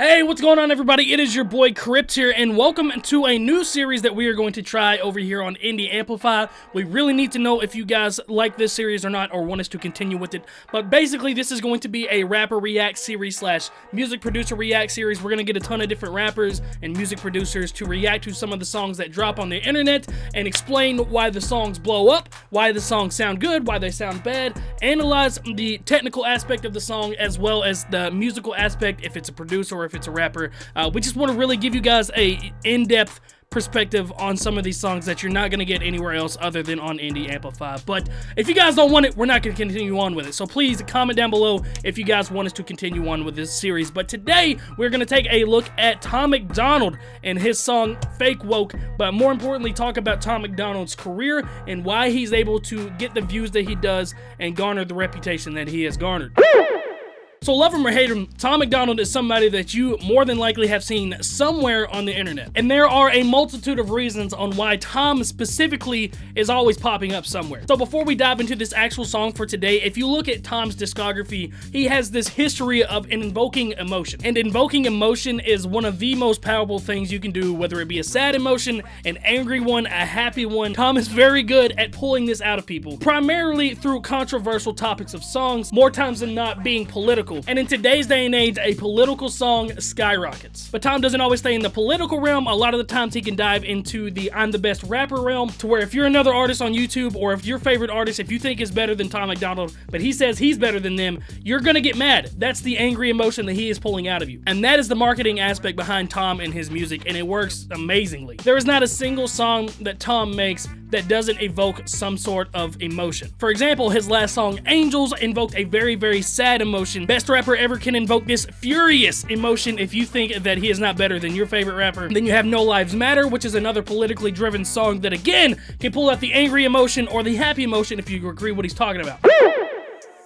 Hey, what's going on, everybody? It is your boy Crypt here, and welcome to a new series that we are going to try over here on Indie Amplify. We really need to know if you guys like this series or not, or want us to continue with it. But basically, this is going to be a rapper react series slash music producer react series. We're going to get a ton of different rappers and music producers to react to some of the songs that drop on the internet and explain why the songs blow up, why the songs sound good, why they sound bad, analyze the technical aspect of the song as well as the musical aspect, if it's a producer or if it's a rapper. We just want to really give you guys a in-depth perspective on some of these songs that you're not going to get anywhere else other than on Indie Amplify. But if you guys don't want it, we're not going to continue on with it. So please comment down below if you guys want us to continue on with this series. But today, we're going to take a look at Tom MacDonald and his song Fake Woke, but more importantly, talk about Tom MacDonald's career and why he's able to get the views that he does and garner the reputation that he has garnered. So love him or hate him, Tom MacDonald is somebody that you more than likely have seen somewhere on the internet. And there are a multitude of reasons on why Tom specifically is always popping up somewhere. So before we dive into this actual song for today, if you look at Tom's discography, he has this history of invoking emotion. And invoking emotion is one of the most powerful things you can do, whether it be a sad emotion, an angry one, a happy one. Tom is very good at pulling this out of people, primarily through controversial topics of songs, more times than not being political. And in today's day and age, a political song skyrockets. But Tom doesn't always stay in the political realm. A lot of the times he can dive into the I'm the best rapper realm, to where if you're another artist on YouTube, or if your favorite artist, if you think is better than Tom MacDonald, but he says he's better than them, you're gonna get mad. That's the angry emotion that he is pulling out of you. And that is the marketing aspect behind Tom and his music, and it works amazingly. There is not a single song that Tom makes that doesn't evoke some sort of emotion. For example, his last song, Angels, invoked a very, very sad emotion. Best rapper ever can invoke this furious emotion. If you think that he is not better than your favorite rapper, then you have No Lives Matter, which is another politically driven song that, again, can pull out the angry emotion or the happy emotion if you agree what he's talking about.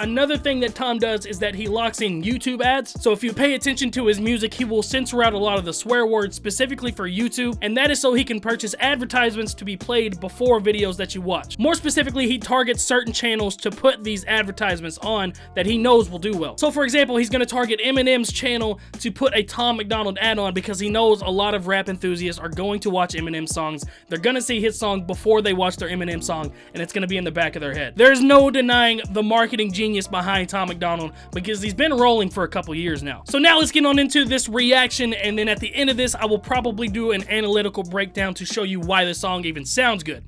Another thing that Tom does is that he locks in YouTube ads. So if you pay attention to his music, he will censor out a lot of the swear words specifically for YouTube, and that is so he can purchase advertisements to be played before videos that you watch. More specifically, he targets certain channels to put these advertisements on that he knows will do well. So for example, he's going to target Eminem's channel to put a Tom MacDonald ad on because he knows a lot of rap enthusiasts are going to watch Eminem songs. They're going to see his song before they watch their Eminem song, and it's going to be in the back of their head. There's no denying the marketing genius behind Tom MacDonald because he's been rolling for a couple years now. So now let's get on into this reaction, and then at the end of this, I will probably do an analytical breakdown to show you why the song even sounds good.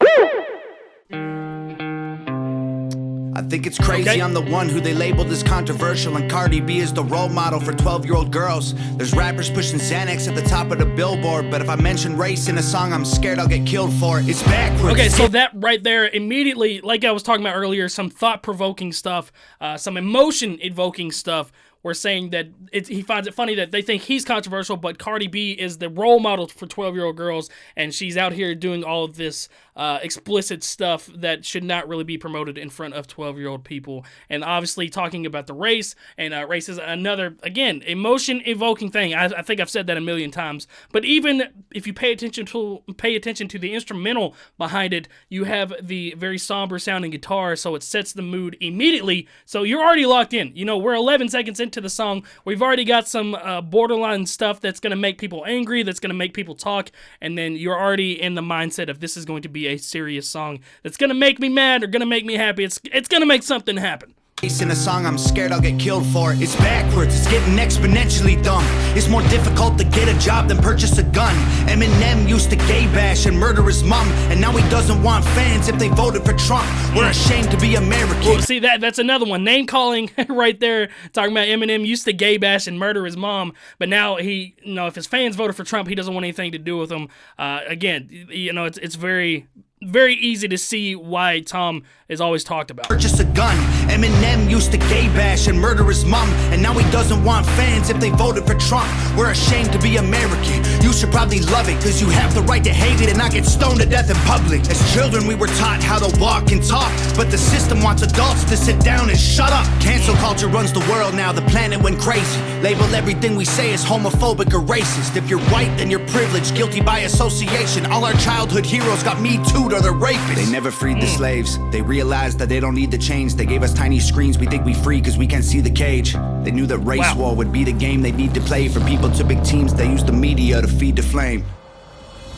I think it's crazy I'm the one who they labeled as controversial, and Cardi B is the role model for 12-year-old girls. There's rappers pushing Xanax at the top of the billboard, but if I mention race in a song, I'm scared I'll get killed for it. It's backwards. Okay, so that right there, immediately, like I was talking about earlier, some thought-provoking stuff, some emotion-evoking stuff. We're saying that he finds it funny that they think he's controversial, but Cardi B is the role model for 12-year-old girls, and she's out here doing all of this explicit stuff that should not really be promoted in front of 12-year-old people. And obviously talking about the race, and race is another, again, emotion-evoking thing. I think I've said that a million times. But even if you pay attention to the instrumental behind it, you have the very somber-sounding guitar, so it sets the mood immediately. So you're already locked in. You know, we're 11 seconds into the song. We've already got some borderline stuff that's going to make people angry, that's going to make people talk, and then you're already in the mindset of this is going to be a serious song that's going to make me mad or going to make me happy. It's going to make something happen. In a song, I'm scared I'll get killed for it. It's backwards, it's getting exponentially dumb. It's more difficult to get a job than purchase a gun. Eminem used to gay bash and murder his mom, and now he doesn't want fans if they voted for Trump. We're ashamed to be American. Well, see, that's another one. Name calling right there, talking about Eminem used to gay bash and murder his mom, but now he, you know, if his fans voted for Trump, he doesn't want anything to do with him. Again, you know, it's very easy to see why Tom is always talked about. Purchase a gun. Eminem used to gay bash and murder his mom, and now he doesn't want fans if they voted for Trump. We're ashamed to be American. You should probably love it, cause you have the right to hate it and not get stoned to death in public. As children we were taught how to walk and talk, but the system wants adults to sit down and shut up. Cancel culture runs the world now, the planet went crazy. Label everything we say as homophobic or racist. If you're white, then you're privileged, guilty by association. All our childhood heroes got Me Too'd or they're rapists. They never freed the slaves. They realized that they don't need to change. They gave us us tiny screens, we think we free cause we can't see the cage. They knew that race war would be the game they need to play. For people to big teams, they use the media to feed the flame.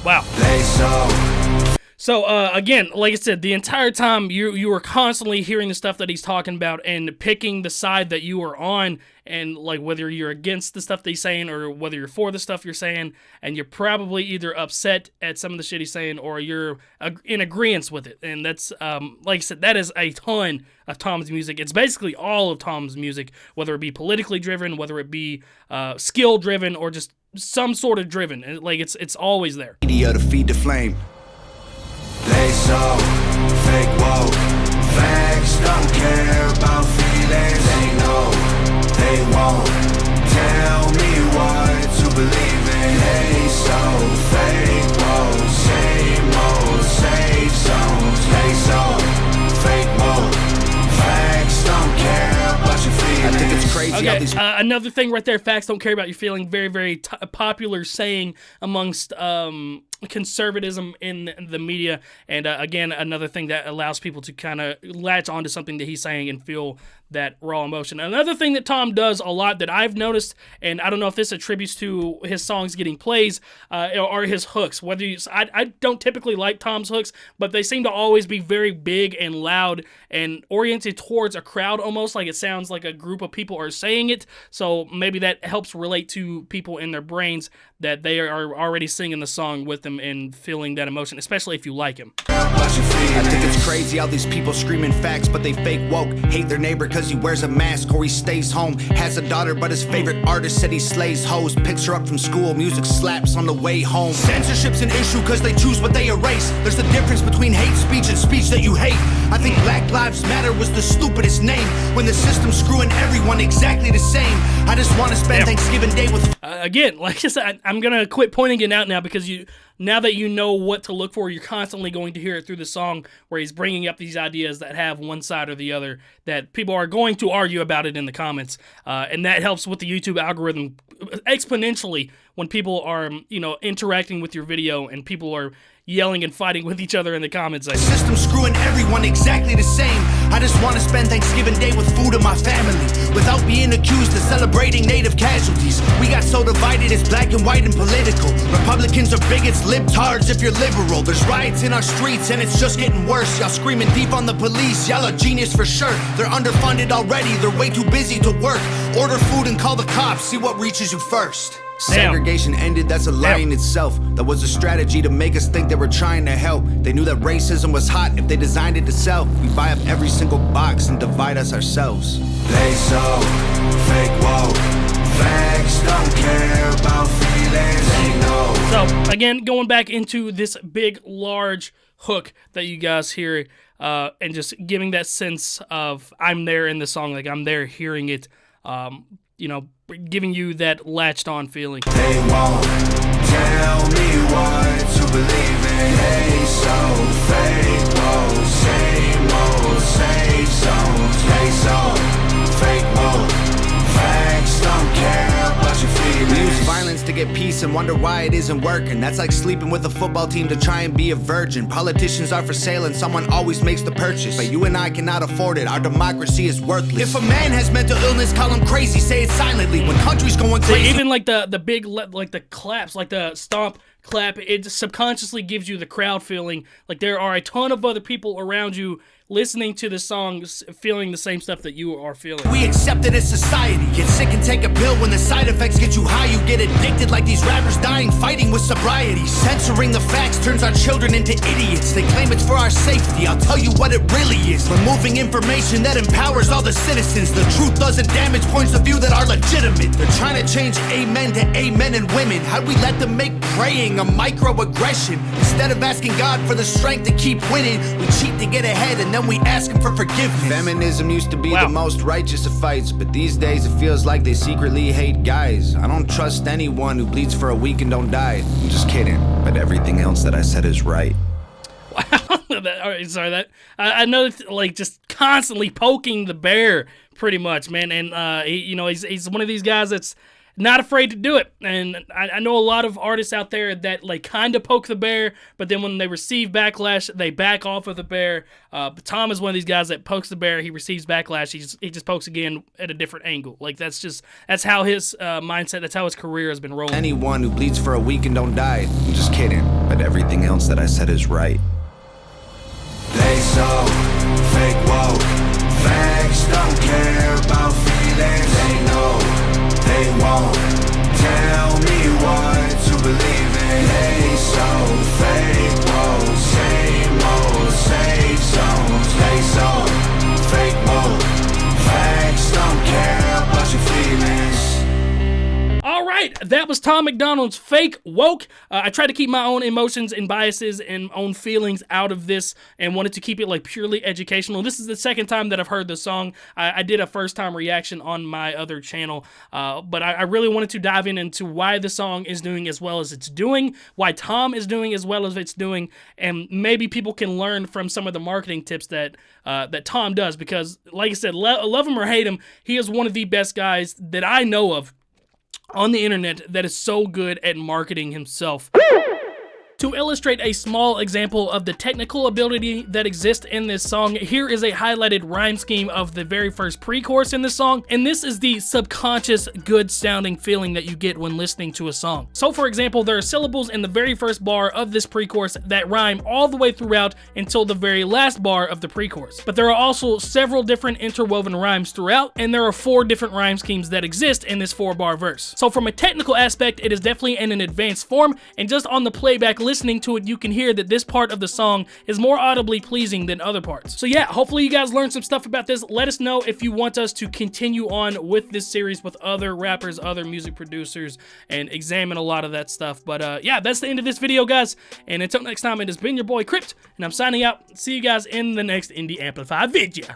Wow. They so So, again, like I said, the entire time you were constantly hearing the stuff that he's talking about and picking the side that you are on, and like whether you're against the stuff that he's saying or whether you're for the stuff you're saying, and you're probably either upset at some of the shit he's saying or you're in agreement with it. And that's, like I said, that is a ton of Tom's music. It's basically all of Tom's music, whether it be politically driven, whether it be skill driven, or just some sort of driven. And, like, it's always there. Media to feed the flame. They so fake woke. Facts don't care about feelings. They know they won't tell me what to believe in. They so fake woke. Same old safe zones. They so fake woke. Facts don't care about your feelings. I think it's crazy. Okay, another thing right there. Facts don't care about your feeling. Very, very popular saying amongst conservatism in the media, and again, another thing that allows people to kind of latch onto something that he's saying and feel that raw emotion. Another thing that Tom does a lot that I've noticed, and I don't know if this attributes to his songs getting plays, are his hooks. Whether I don't typically like Tom's hooks, but they seem to always be very big and loud and oriented towards a crowd, almost like it sounds like a group of people are saying it. So maybe that helps relate to people in their brains that they are already singing the song with them and feeling that emotion, especially if you like him. I think it's crazy how these people screaming facts, but they fake woke. Hate their neighbor cause he wears a mask or he stays home. Has a daughter, but his favorite artist said he slays hoes. Picks her up from school, music slaps on the way home. Censorship's an issue cause they choose what they erase. There's a difference between hate speech and speech that you hate. I think Black Lives Matter was the stupidest name, when the system's screwing everyone exactly the same. I just want to spend Thanksgiving Day with... Again, like I said, I'm going to quit pointing it out now, because now that you know what to look for, you're constantly going to hear it through the song where he's bringing up these ideas that have one side or the other, that people are going to argue about it in the comments. And that helps with the YouTube algorithm exponentially when people are, interacting with your video and people are yelling and fighting with each other in the comments section. System screwing everyone exactly the same. I just want to spend Thanksgiving Day with food and my family, without being accused of celebrating native casualties. We got so divided, it's black and white and political. Republicans are bigots, libtards if you're liberal. There's riots in our streets and it's just getting worse. Y'all screaming deep on the police, y'all are genius for sure. They're underfunded already, they're way too busy to work. Order food and call the cops, see what reaches you first. Segregation ended, that's a lie in itself. That was a strategy to make us think they were trying to help. They knew that racism was hot if they designed it to sell. We buy up every single box and divide us ourselves. They so fake woke. Facts don't care about feelings, they know. So, again, going back into this big, large hook that you guys hear, and just giving that sense of I'm there in the song, like I'm there hearing it, giving you that latched on feeling. They won't tell me what to believe in. They so fake, whoa, same old safe zones. They so fake, whoa, facts don't care about your feelings. We use violence to get peace and wonder why it isn't working. That's like sleeping with a football team to try and be a virgin. Politicians are for sale and someone always makes the purchase, but you and I cannot afford it. Our democracy is worthless. If a man has mental illness, call him crazy, say it silently. When country's going crazy, even like the big, like the claps, like the stomp clap, it subconsciously gives you the crowd feeling. Like there are a ton of other people around you listening to the songs, feeling the same stuff that you are feeling. We accept it as society. Get sick and take a pill when the side effects get you high. You get addicted like these rappers dying fighting with sobriety. Censoring the facts turns our children into idiots. They claim it's for our safety. I'll tell you what it really is. Removing information that empowers all the citizens. The truth doesn't damage points of view that are legitimate. They're trying to change amen to amen and women. How'd we let them make praying a microaggression? Instead of asking God for the strength to keep winning, we cheat to get ahead and then we ask him for forgiveness. Feminism used to be the most righteous of fights, but these days it feels like they secretly hate guys. I don't trust anyone who bleeds for a week and don't die. I'm just kidding, but everything else that I said is right. Wow. Alright, sorry, that I know, like, just constantly poking the bear, pretty much, man. And he's one of these guys that's not afraid to do it. And I know a lot of artists out there that like kind of poke the bear, but then when they receive backlash, they back off of the bear. But Tom is one of these guys that pokes the bear, he receives backlash, he just pokes again at a different angle. Like that's how his mindset, that's how his career has been rolling. Anyone who bleeds for a week and don't die, I'm just kidding. But everything else that I said is right. They so fake woke, facts don't care about feelings. They know they won't tell me what to believe in. They so fake woke, same old safe zones. They so fake woke, facts don't care about your feelings. All right, that was Tom MacDonald's Fake Woke. I tried to keep my own emotions and biases and own feelings out of this and wanted to keep it like purely educational. This is the second time that I've heard the song. I did a first time reaction on my other channel, but I really wanted to dive into why the song is doing as well as it's doing, why Tom is doing as well as it's doing, and maybe people can learn from some of the marketing tips that Tom does, because like I said, love him or hate him, he is one of the best guys that I know of on the internet that is so good at marketing himself. To illustrate a small example of the technical ability that exists in this song, here is a highlighted rhyme scheme of the very first pre-chorus in the song, and this is the subconscious good sounding feeling that you get when listening to a song. So for example, there are syllables in the very first bar of this pre-chorus that rhyme all the way throughout until the very last bar of the pre-chorus. But there are also several different interwoven rhymes throughout, and there are 4 different rhyme schemes that exist in this 4-bar verse. So from a technical aspect, it is definitely in an advanced form, and just on the playback listening to it, you can hear that this part of the song is more audibly pleasing than other parts. So yeah, hopefully you guys learned some stuff about this. Let us know if you want us to continue on with this series with other rappers, other music producers, and examine a lot of that stuff. But yeah, that's the end of this video, guys. And until next time, it has been your boy Crypt, and I'm signing out. See you guys in the next Indie Amplify video.